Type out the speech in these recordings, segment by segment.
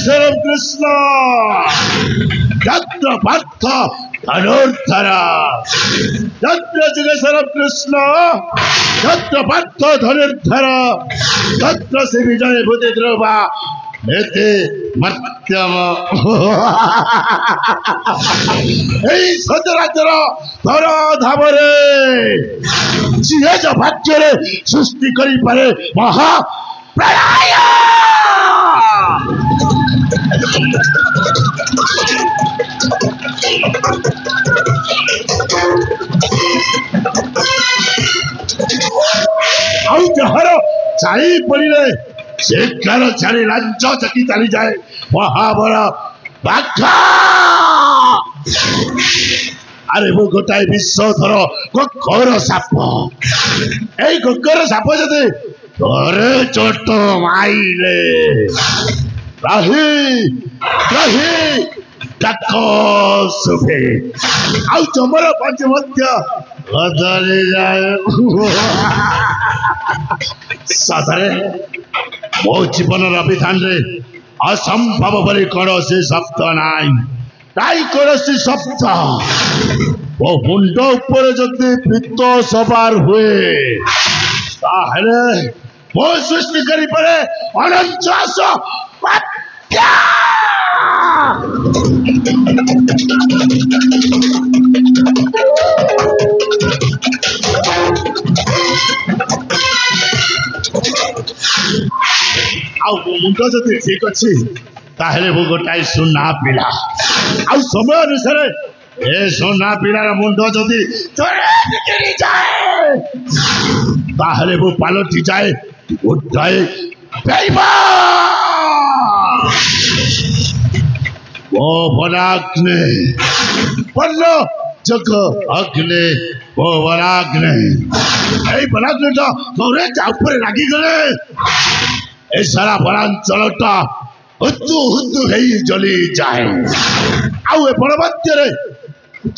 Shram Krishna, Yatra Partha Dhanurthara, Yatra Shram Krishna, Yatra Partha Dhanurthara, Yatra Se Vijay Bhuti Dhruva, Nete Matyama. Hey Satarajara, Dhara Dhavare, Jihaja Bhajyare, Susti Kari Pare, Maha Pralaya. ଆଉ ଯାହାର ଚାଇ ପଡ଼ିଲେ ସେ car ଛାଡ଼ି ଲାଞ୍ଚ ଚାକି ଚାଲିଯାଏ ମହାବଳ ବାଘ। ଆରେ ମୁଁ ଗୋଟାଏ ବିଶ୍ୱଧର ଗୋକର ସାପ। ଏଇ ଗୋକର ସାପ ଯଦି ଥରେ ଚୋଟ ମାଇଲେ ରାହି ରାହି ଡାକ ଶୁଭେ ଆଉ ଚମର ପାଞ୍ଚ ମଧ୍ୟ ବଦଳି ଯାଏ। ସତରେ ମୋ ଜୀବନର ବିଧାନରେ ଅସମ୍ଭବ ବୋଲି କୌଣସି ଶବ୍ଦ ନାହିଁ। ନାଇଁ କୌଣସି ଶବ୍ଦ। ମୋ ମୁଣ୍ଡ ଉପରେ ଯଦି ପିତ୍ତ ସବାର ହୁଏ ତାହେଲେ ମୁଁ ସୃଷ୍ଟି କରିପାରେ ଅଣଚାଶ ବାତ୍ୟା। ଆଉ ମୋ ମୁଣ୍ଡ ଯଦି ଠିକ ଅଛି ତାହେଲେ ମୁଁ ଗୋଟାଏ ସୁନା ପିଲା। ଆଉ ସମୟ ଅନୁସାରେ ଏ ସୁନା ପିଲାର ମୁଣ୍ଡ ଯଦି ଯାଏ ତାହେଲେ ମୁଁ ପାଲଟି ଯାଏ ଗୋଟାଏ ଓ ବନାଗ୍ନେ ବନ ଜଗ ଅଗ୍ନେ ଓ ବନାଗ୍ନେ। এই ବନାଗ୍ନେଟା ଥରେ ତା ଉପରେ ଲାଗିଗଲେ ଏ ସାରା ବନାଞ୍ଚଳଟା ହୁତୁ ହୁତୁ ହେଇ ଜଳି ଯାଏ। ଆଉ ଏ ବନ ମଧ୍ୟରେ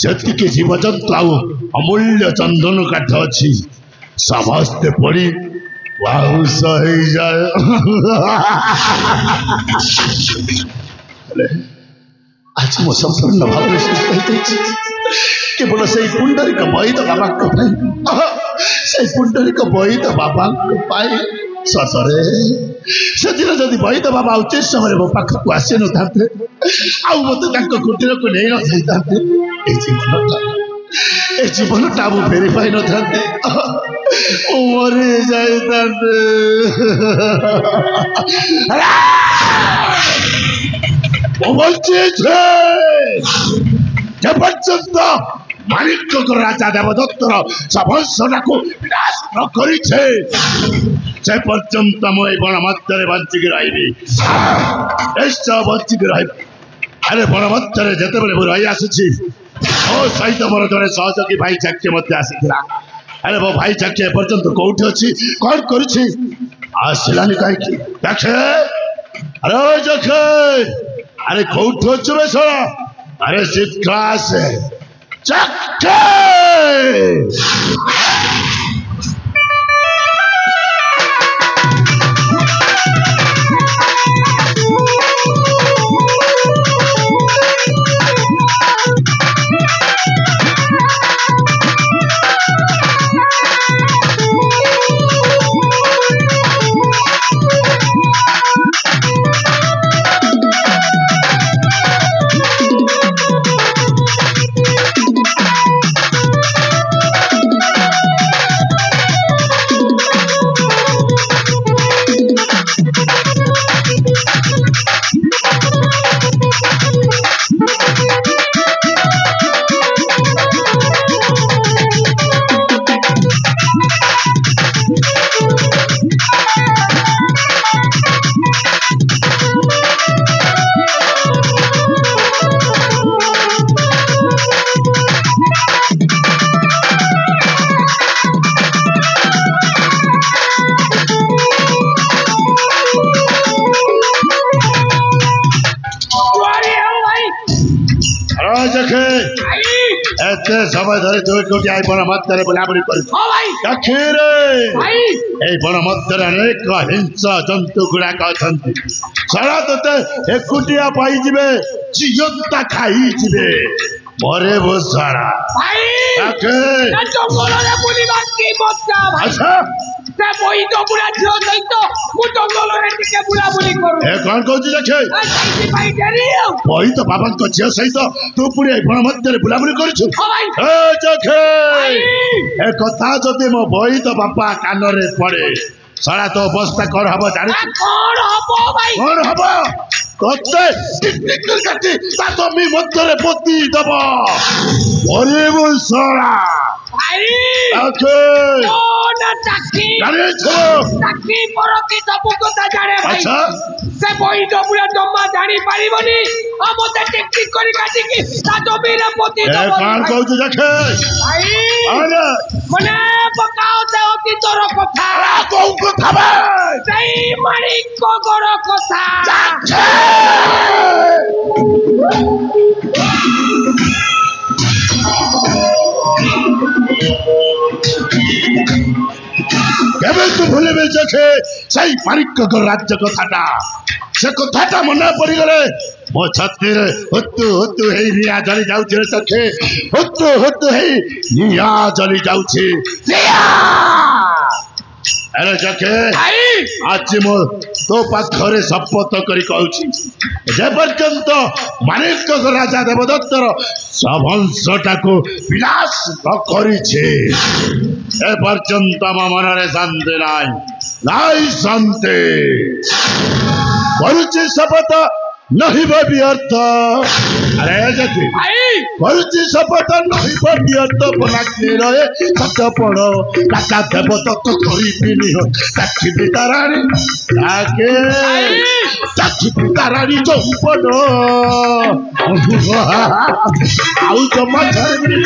ଯେତିକି ଜୀବଜନ୍ତୁ ଆଉ ଅମୂଲ୍ୟ ଚନ୍ଦନ କାଠ ଅଛି ସମସ୍ତେ ପଡ଼ି ବାଉଁଶ ହେଇଯାଏ। ଆଜି ମୋ ସମ୍ପୂର୍ଣ୍ଣ ଭାବରେ ସୁସ୍ଥ ହେଇଯାଇଛି କେବଳ ସେଇ ପୁଣ୍ଡରିକ ବୈଦ ବାବାଙ୍କ ପାଇଁ। ସେଇ ପୁଣ୍ଡରିକ ବୈଦ ବାବାଙ୍କ ପାଇଁ। ସତରେ ସେଦିନ ଯଦି ବୈଦ ବାବା ଉଚିତ ସମୟରେ ମୋ ପାଖକୁ ଆସିନଥାନ୍ତେ ଆଉ ମୋତେ ତାଙ୍କ କୁଟୀରକୁ ନେଇ ନଯାଇଥାନ୍ତେ ଏ ଜୀବନଟା ମୁଁ ଫେରି ପାଇନଥାନ୍ତି। ମୁଁ ମରି ଯାଇଥାନ୍ତେ। ମୁଁ ବଞ୍ଚିଛି ଯେ ପର୍ଯ୍ୟନ୍ତ ମାଣିକ୍ୟଙ୍କର ରାଜା ଦେବଦତ୍ତର ବଂଶଟାକୁ ବିନାଶ ନ କରିଛେ ସେ ପର୍ଯ୍ୟନ୍ତ ମୁଁ ଏଇ ବଣ ମଧ୍ୟରେ ବଞ୍ଚିକି ରହିବି। ନିଶ୍ଚୟ ବଞ୍ଚିକି ରହିବି। ଆରେ ବଣ ମଧ୍ୟରେ ଯେତେବେଳେ ମୁଁ ରହି ଆସୁଛି ମୋ ସହିତ ମୋର ଜଣେ ସହଯୋଗୀ ଭାଇ ଚାକ୍ୟ ମଧ୍ୟ ଆସିଥିଲା। ଆରେ ମୋ ଭାଇ ଚାକ୍ୟ ଏପର୍ଯ୍ୟନ୍ତ କୋଉଠି ଅଛି କଣ କରୁଛି ଆସିଲାନି କାହିଁକି? ଦେଖେ ଆରେ ଦେଖେ আরে কৌঠ হচ্ছে বে সোনা? আরে শীতকাল আছে চাকে एते समय धरे तू कोटी आई बण मत्तरे बुलाबुली कर हां भाई अखिरे भाई ए बण मत्तरे अनेक हिंसा जंतु गुड़ा कहते सारा तोते एकुटिया पाई जिबे जियंता खाई जिबे मरे वो सारा भाई आके ना जंगल रे बुलिबा की मजा भाई अच्छा से बोई तो बुला झियो सहित मु जंगल रे टिके बुलाबुली करू ए कौन कहू देखे साइड भाई डेरी बही तो बाबा को झियो सहित तू पुरी ए बण मत्तरे बुलाबुली करछु हां भाई ए जखे भाई ए कथा जदि मो बही तो बापा कान रे पड़े सारा तो अवस्था कौन हब जानी कौन हबो भाई कौन हब कते टिक काटी ता तो मी मत्तरे पोती दब अरे वो सारा भाई आके ना टाकी जाने छो टाकी परकी सब কথা জানে ভাই अच्छा से बोई तो बुला जम्मा जानी पारिबनी आ मते टिक करी काटी की ता जमीरे पोती ए दब कौन कहू देखे भाई आने मने पकाओ ते অতি তোর কথা कौन কথা बे সেই মানিক গর কথা जाके केबे तू भूले बे जखे सही मानिक राज्य कथाटा से कथाटा मना पड़ी गले मो छत्ती रे हुत्तु हे निया जली जाउछे सखे हुत्तु हे निया जली जाउछे निया अरे जखे भाई आज मो तो पाखरे शपथ करी कहूची जे पर्यंत मानिक राजा देवदत्तर सभंशटाको विनाश न करिछे ए पर्यंत म मनरे शांति नाई शांति करुची शपथ नहीं व्यर्थ अरे जति भाई करुची शपथ नहीं व्यर्थ बनाके रहे सत पड़ो काका देवदत्त करी बिनी हो साक्षी पितारानी ताके साक्षी पितारानी चौपड़ आउ जमा छाड़ी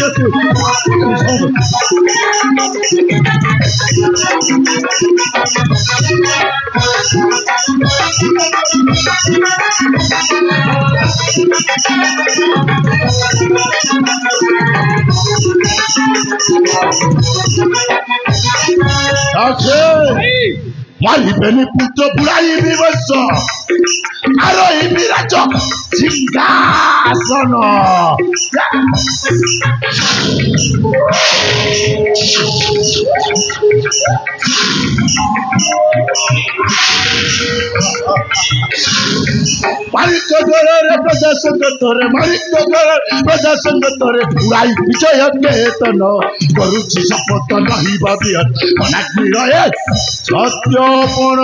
मारिबेनी पुत्र बुढ़ाई विवश आरोही विराज सिंहासन मालिक द्वारा प्रशासन तोरे मालिक द्वारा प्रशासन तोरे बुढ़ाई विजय केतन करुछि शपथ नहीं भाभी अनाग्नि रहे सत्यपण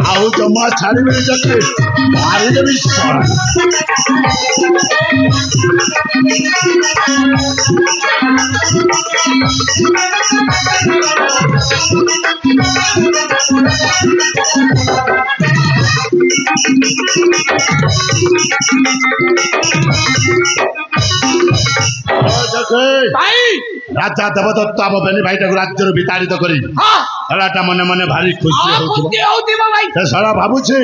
आउ जमा छाड़े जखे मारिदेवी राजा देवदत्त आम बेनी भाई राज्य विताड़ित करा मने मने भारी खुशी सारा भावुची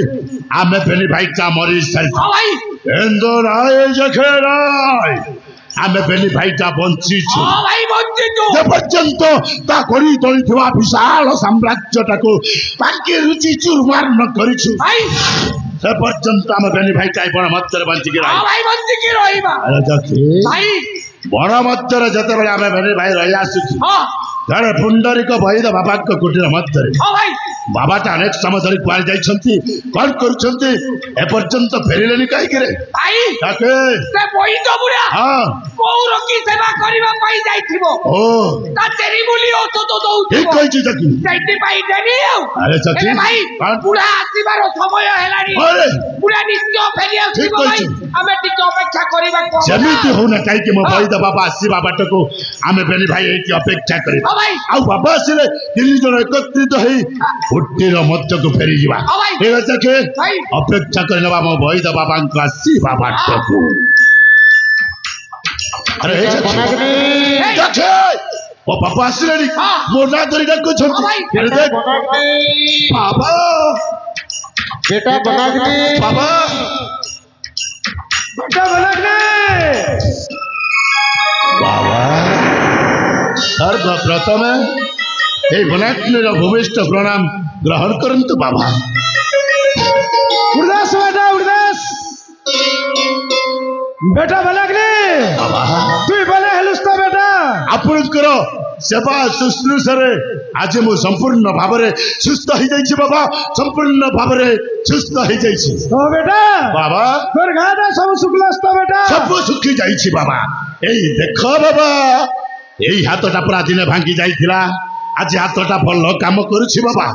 आम बेनी भाई चा मरी आम बेनी भाई चा बंची पर्यंत ता करी तोली विशाल साम्राज्यटा को बाकी रुचि चूरमार न करिछु से पर्यंत आम बेनी भाई चा बण मत्तर बंचिकी बण मत्तर जते बेले आम बेनी भाई रही आसुछु जड़े पुंडरीक वैद बाबा कुटीर मध्य बाबा अनेक समय धरी कुआं जाइछंती कौन करुछंती ए पर्यंत फेरिलेनी काहे रे भाई ताके से वैद बुढ़ा हां कोउर की सेवा करबा पाई जाइथिबो ओ ता तेरी बोली औषध दउ ठीक कहिछि जकी जाइति पाई देनी अरे सखी भाई बुढ़ा आसीबार समय हेलानी अरे बुढ़ा निश्चय फेरि आसीबो भाई हमें टिके अपेक्षा करबा को जेमिति होना काहे कि मो वैद बाबा आसीबा बाटको आमे बेनी भाई एकी अपेक्षा करी आ बाबा आसिले तीन जन एकत्रित होई कुटीर मध्य को फेरी जीवा ठीक है के अपेक्षा करनबा मो वैद बाबा को आसीबा बाटको अरे देखे ओ बाबा आसिलेनी मोर ना धरी डाको छंती फिर देख बाबा बेटा बनागनी बाबा बाबा सर्वप्रथम এই বনাগ্নির ভূমিষ্ঠ প্রণাম গ্রহণ করন্তু বাবা। उड़दास बेटा उड़दास बेटा भलाग्ने बाबा তুই বলে হেলুস্তা বেটা ଆପଣଙ୍କର ସେବା ଶୁଶ୍ରୂଷାରେ ଆଜି ମୁଁ ସମ୍ପୂର୍ଣ୍ଣ ଭାବରେ ସୁସ୍ଥ ହେଇଯାଇଛି ବାବା, ସମ୍ପୂର୍ଣ୍ଣ ଭାବରେ ସୁସ୍ଥ ହେଇଯାଇଛି ও বেটা ବାବା। তোর ঘাটা সব শুক্লাস্তা বেটা ସବୁ ଶୁଖି ଯାଇଛି ବାବା। ଏଇ ଦେଖ ବାବା, ଏଇ ହାତଟା ପୁରା ଦିନେ ଭାଙ୍ଗି ଯାଇଥିଲା, ଆଜି ହାତଟା ଭଲ କାମ କରୁଛି ବାବା।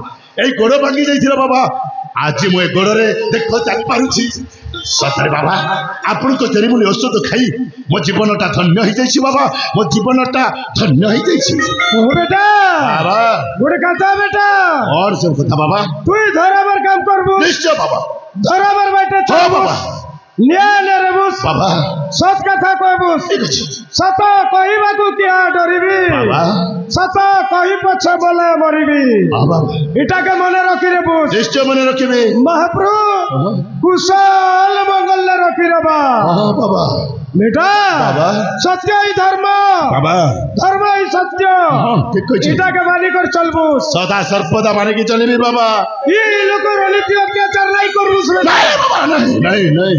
ଏଇ ଗୋଡ଼ ଭାଙ୍ଗି ଯାଇଥିଲା ବାବା, ଆଜି ମୁଁ ଏ ଗୋଡ଼ରେ ଦେଖ ଚାଲିପାରୁଛି। ସତରେ ବାବା ଆପଣଙ୍କ ଚେରିମୂଳି ଔଷଧ ଖାଇ ମୋ ଜୀବନଟା ଧନ୍ୟ ହେଇଯାଇଛି ବାବା, ମୋ ଜୀବନଟା ଧନ୍ୟ ହେଇଯାଇଛି ও বেটা ବାବା। গোটে কথা বেটা और सब কথা বাবা তুই ধরাবার কাম করবু নিশ্চয় বাবা। ধরাবার বাইটে হ্যাঁ বাবা। নিয়া নে রেবুস বাবা সৎ কথা কইবুস ঠিক আছে সত কহিবাকু কিয়া ডরিবি বাবা। সত কহি পছে বলে মরিবি বাবা এটাকে মনে রাখি রেবুস নিশ্চয় মনে রাখিবে মহাপ্রভু কুশল মঙ্গলে রাখি রেবা বাবা। বেটা বাবা সত্যই ধর্ম বাবা ধর্মই সত্য ঠিক কইছি, এটাকে মানি করে চলবুস সদা সর্বদা মানে কি চলিবি বাবা। এই লোকের অনীতি অত্যাচার নাই করবুস নাই বাবা নাই নাই নাই,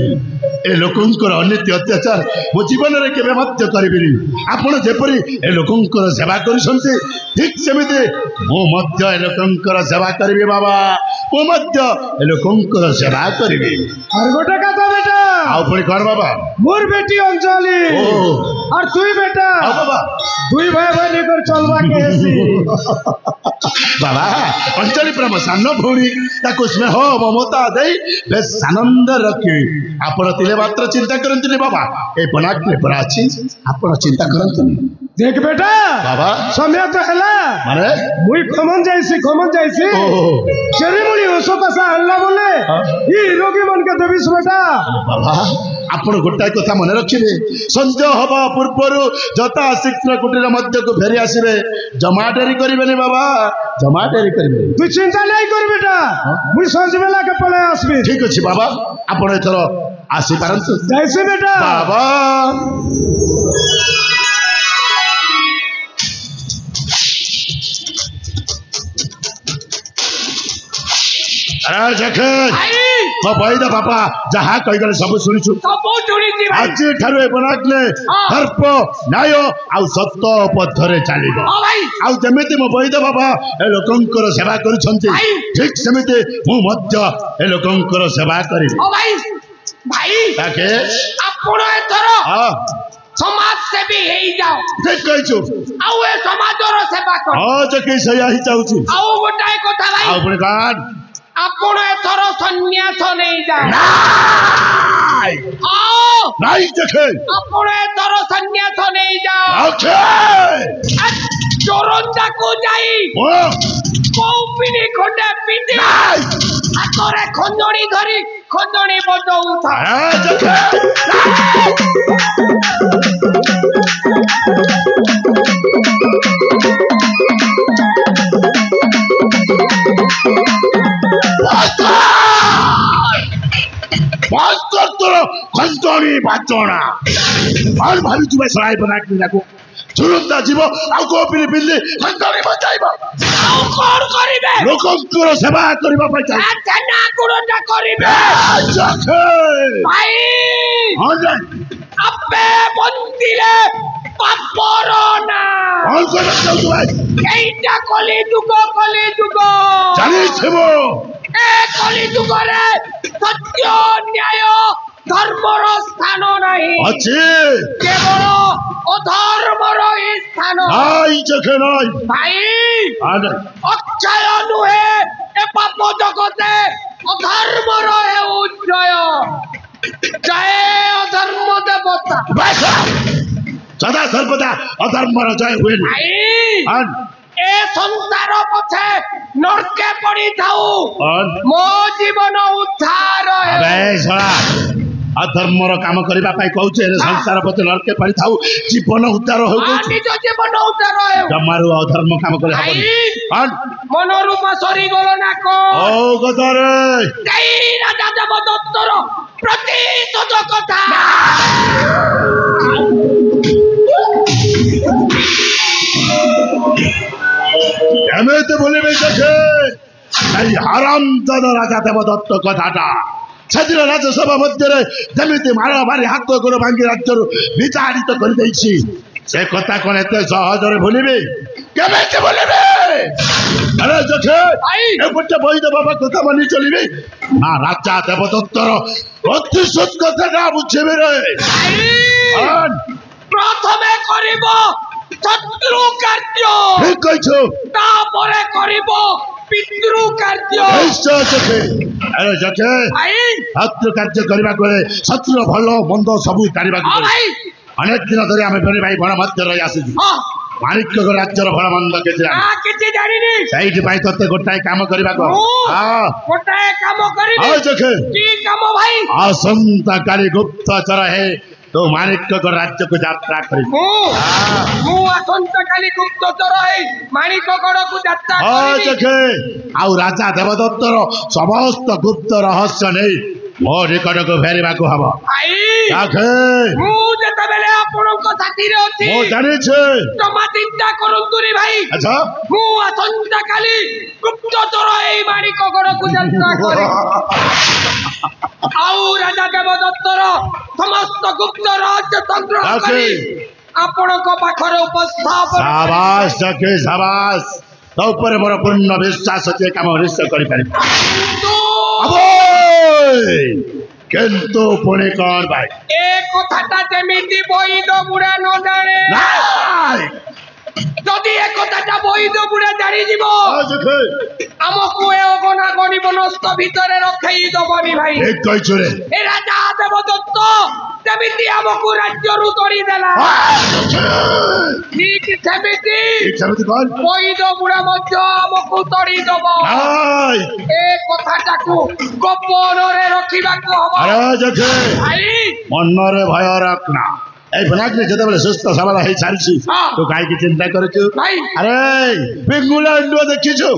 ଏ ଲୋକଙ୍କର ଅନୀତି ଅତ୍ୟାଚାର ମୋ ଜୀବନରେ କେବେ ମଧ୍ୟ କରିବିନି। ଆପଣ ଯେପରି ଏ ଲୋକଙ୍କର ସେବା କରୁଛନ୍ତି ଠିକ୍ ସେମିତି ମୁଁ ମଧ୍ୟ ଏ ଲୋକଙ୍କର ସେବା କରିବି ବାବା, ମୁଁ ମଧ୍ୟ ଏ ଲୋକଙ୍କର ସେବା କରିବି। আর গোটে কথা বেটা ଆଉ ପୁଣି କ'ଣ ବାବା? মোর বেটি অঞ্জলি ଓ আর তুই বেটা ଆଉ ବାବା দুই ভাই ভাই করে চলবা কে হেসি ବାବା ଅଞ୍ଜଳି ପ୍ରେମ ସାନ ଭଉଣୀ, ତାକୁ ସ୍ନେହ ମମତା ଦେଇ ବେଶ ଆନନ୍ଦ ରଖିବି। ଆପଣ ଥିଲେ ମାତ୍ର ଚିନ୍ତା କରନ୍ତୁନି ବାବା, ଏ ବନାଗ୍ନି ପରା ଅଛି, ଆପଣ ଚିନ୍ତା କରନ୍ତୁନି দেখ বেটা ବାବା। সময় তো হেলা মানে মুই খমন যাইছি ଓ চেরিমুড়ি ওষুধ আসা আনলা বলে ই রোগী মনকে দেবিস বেটা ବାବା ଆପଣ ଗୋଟାଏ କଥା ମନେ ରଖିବେ, ସଞ୍ଜ ହବା ପୂର୍ବରୁ ଯଥା ଶୀଘ୍ର କୁଟୀର ମଧ୍ୟକୁ ଫେରି ଆସିବେ, ଜମା ଡେରି କରିବେନି ବାବା, ଜମା ଡେରି କରିବେନି। তুই চিন্তা নাই কর বেটা মুই সঞ্জবেলাকে পলে আসবি ଠିକ ଅଛି ବାବା, ଆପଣ ଏଥର ଆସିପାରନ୍ତୁ যাইছি বেটা ବାବା। ଆରେ ଦେଖେ ଭାଇ ମୋ ବୈଦ ବାପା ଯାହା କହିଗଲେ ସବୁ ଶୁଣିଛୁ। ସବୁ ଶୁଣିଛି ଭାଇ। ଆଜିଠାରୁ ଏ ବନାଗ୍ନି ଧର୍ମ ନ୍ୟାୟ ଆଉ ସତ ପଥରେ ଚାଲିବ। ହଁ ଭାଇ ଆଉ ଯେମିତି ମୋ ବୈଦ ବାବା ଏ ଲୋକଙ୍କର ସେବା କରୁଛନ୍ତି ଠିକ ସେମିତି ମୁଁ ମଧ୍ୟ ଏ ଲୋକଙ୍କର ସେବା କରିବି। ହଁ ଭାଇ ଭାଇ ତାକେ ଆପଣ ଏଥର ହଁ ସମାଜ ସେବୀ ହେଇଯାଅ, ଠିକ କହିଛୁ। ଆଉ ଏ ସମାଜର ସେବା କର। ହଁ ଚକି ସେଇଆ ହିଁ ଚାହୁଁଛି। ଆଉ ଗୋଟାଏ କଥା ଭାଇ, ଆଉ ପୁଣି କଣ? ଆପଣ ଏଥର ସନ୍ନ୍ୟାସ ନେଇଯାଅ। ନାଇଁ ହଁ ନାଇଁ ଦେଖେ ଆପଣ ଏଥର ସନ୍ନ୍ୟାସ ନେଇଯାଅ। ଓକେ ଚୋରଞ୍ଜାକୁ ଯାଇ କୌପିନି ଖଣ୍ଡେ ପିନ୍ଧି ନାଇଁ ହାତରେ ଖଞ୍ଜଣି ଧରି ଖଞ୍ଜଣି ବଜଉଥା। ଦେଖେ ଖଞ୍ଜଣି ବାଚଣା କଣ ଭାବିଛୁ ଭାଇ ସରାଇ ବନାଗ୍ନି ଯାକୁ ତୁରନ୍ତ ଯିବ ଆଉ କୌପିନି ପିନ୍ଧି ଖଞ୍ଜଣି ବଜାଇବ, ଆଉ କଣ କରିବେ? ଲୋକଙ୍କର ସେବା କରିବା ପାଇଁ ଚାଲ। ଛେନା ଗୁଡଟା କରିବେ ଭାଇ ଭାଇ। ଆପେ ବନ୍ଦିଲେ ପାପର ନା କଣ କରିବା ଚାହୁଁଛୁ ଭାଇ? এইটা কলি যুগ ଜାଣିଥିବ এ কলি যুগরে সত্য ন্যায় ধর্মর স্থান নাই, ଅଛି কেবল অধর্মর স্থান। নাই দেখে নাই ভাই আরে অক্ষয় নুহে এ পাপ জগতে অধর্মর হেউ জয়। জয় অধর্ম দেবতা। ସଦା ସର୍ବଦା ଅଧର୍ମର ଜୟ ହୁଏନି। ভাই ଆନ୍ এ সংসার পথে নরকে পড়িথাউ, ଆନ୍ ମୋ ଜୀବନ ଉଦ୍ଧାର ହେଉ। ଆବେ ଶଳା ଅଧର୍ମର କାମ କରିବା ପାଇଁ କହୁଛୁ, ହେଲେ ସଂସାର ପ୍ରତି ନରକେ ପଡ଼ିଥାଉ ଜୀବନ ଉଦ୍ଧାର ହଉ ଆ କହୁଛୁ। ନିଜ ଜୀବନ ଉଦ୍ଧାର ହେଉ। ଜମାରୁ ଅଧର୍ମ କାମ କରି ଭାଇ ହବନି। ଆନ୍ ମନରୂପ ସରିଗଲ ନା କଣ? ଓ ଗଦାରେ ସେଇ ରାଜା ଦେବଦତ୍ତର ପ୍ରତିଶୋଧ କଥା এমনিতে বলিবে দেখে এই হারামজাদা রাজা দেবদত্ত কথাটা সেদিন রাজ্যসভা ମଧ୍ୟରେ ଯେମିତି ମାରାମାରି ହାତ ଗୋଡ଼ ଭାଙ୍ଗି ରାଜ୍ୟରୁ ବିତାଡ଼ିତ କରିଦେଇଛି ସେ କଥା କଣ ଏତେ ସହଜରେ ଭୁଲିବି କେମିତି ଭୁଲିବି ଆରେ ଦେଖେ ଏପଟେ ବୈଦ ବାବା କଥା ମାନି ଚଲିବି ନା ରାଜା ଦେବଦତ୍ତର ପ୍ରତିଶୋଧ କଥାଟା ବୁଝିବି ରେ ପ୍ରଥମେ କରିବ শত্রু কার্য ঠিক কইছো তারপরে করিব পিতৃ কার্য নিশ্চয় চোখে আরে চোখে শত্রু কার্য କରିବାକୁ ହେଲେ ଶତ୍ରୁର ଭଲ ମନ୍ଦ ସବୁ ଜାଣିବାକୁ ভাই ଅନେକ ଦିନ ଧରି ଆମେ ଭାଇ ବଣ ମଧ୍ୟରେ ରହି ଆସିଛୁ ମାଣିକ୍ୟ ରାଜ୍ୟର ଭଲ ମନ୍ଦ କିଛି କିଛି ଜାଣିନି ସେଇଥିପାଇଁ ତତେ ଗୋଟାଏ କାମ କରିବାକୁ ଗୋଟାଏ କାମ କରିବି ଚୋଖେ କି କାମ ଭାଇ ଆସନ୍ତାକାଲି ଗୁପ୍ତଚର ହେ तो माणिक्य राज्य को यात्रा करी मु आसंताकाली गुप्तचर है माणिकगढ़ को यात्रा देखे आउ राजा देवदत्तर समस्त गुप्त रहस्य नहीं मो निकट को फेरवा को हबो मु जेते बेले आपनक साथी रे अछि मो जानि छे तमा चिंता करंतु रे भाई अच्छा मु आसंताकाली गुप्तचर है माणिकगढ़ को यात्रा करी आउ राजा देवदत्तर समस्त गुप्त राज्य संग्रह करी आपनक पाखर उपस्थापन शाबाश सखे शाबाश तो ऊपर मोर पूर्ण विश्वास अछि काम निश्चय करि पारि किंतु पुणे कौन भाई ए कथाटा जेमिति बईद बुढ़ा न जाने যদি এ কথাটা বৈদ বুড়া জানি দিব আমকু এ অগনা গনি বনস্ত ভিতরে রখাই দবনি ভাই ঠিক কইছো রে এ রাজা দেবদত্ত যেমিতি আমকু রাজ্যরু তড়ি দেলা ঠিক সেমিতি কোন বৈদ বুড়া মধ্য আমকু তড়ি দব এ কথাটাকু গোপনরে রখিবাকু হব আরে দেখে ভাই মনরে ভয় রাখনা এই বনাগ্রে যেতেবেলে সুস্থ সবল হই ছাড়ছি তো কাই কি চিন্তা করছু ভাই আরে পিঙ্গুলা এন্ডুও দেখিছো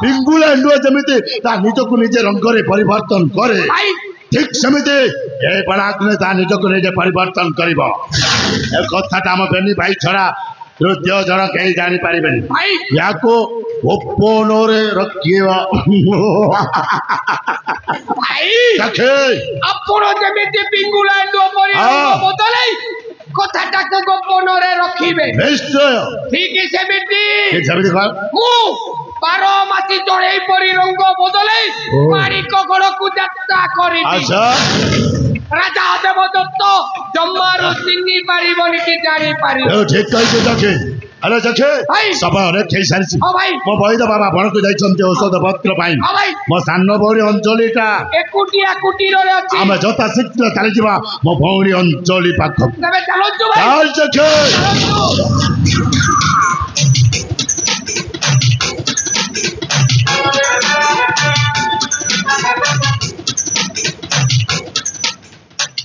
পিঙ্গুলা এন্ডুও যেমিতি তা নিজକୁ নিজে রঙরে পরিবর্তন করে ভাই ঠিক সেমিতি এই বনাগ্রে তা নিজକୁ নিজে পরিবর্তন করিব এই কথাটা ଆମ বেনি ভাই ছড়া তৃতীয় জন কেହି জানি পারিবেনি ভাই ইয়াকো গোপନରେ ରଖିବା ভাই দেখে ଆପଣ ଯେମିତି ପିଙ୍ଗୁଳା ଏଣ୍ଡୁଅ ପରି ବଦଳେଇ କଥାଟାକୁ ଗୋପନରେ ରଖିବେ ନିଶ୍ଚୟ ଠିକ ସେମିତି କଣ ମୁଁ 12 ମାସି ଚଢେଇ ପରି ରଙ୍ଗ ବଦଳେଇ ମାଣିକଗଡ଼କୁ ଯାତ୍ରା କରିବି ଆଚ୍ଛା ରାଜା ଦେବଦତ୍ତ ଜମାରୁ ଚିହ୍ନି ପାରିବନି କି ଜାଣି ପାରିବ ଠିକ କହିଛୁ ଦେଖେ আরে দেখে সবাই অনেক খেয়ে সারিছি মো বৈদ বাবা বনকু যাইছন্তি ঔষধ পত্র পাই মো সান্ন ভৌণী অঞ্চলিটা একুটিয়া কুটিরে ଅଛି ଆମେ ଯଥା ଶୀଘ୍ର ଚାଲିଯିବା ମୋ ଭଉଣୀ ଅଞ୍ଚଳି ପାଖକୁ ତମେ ଚାଲନ୍ତୁ ଭାଇ ଚାଲ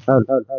ଦେଖେ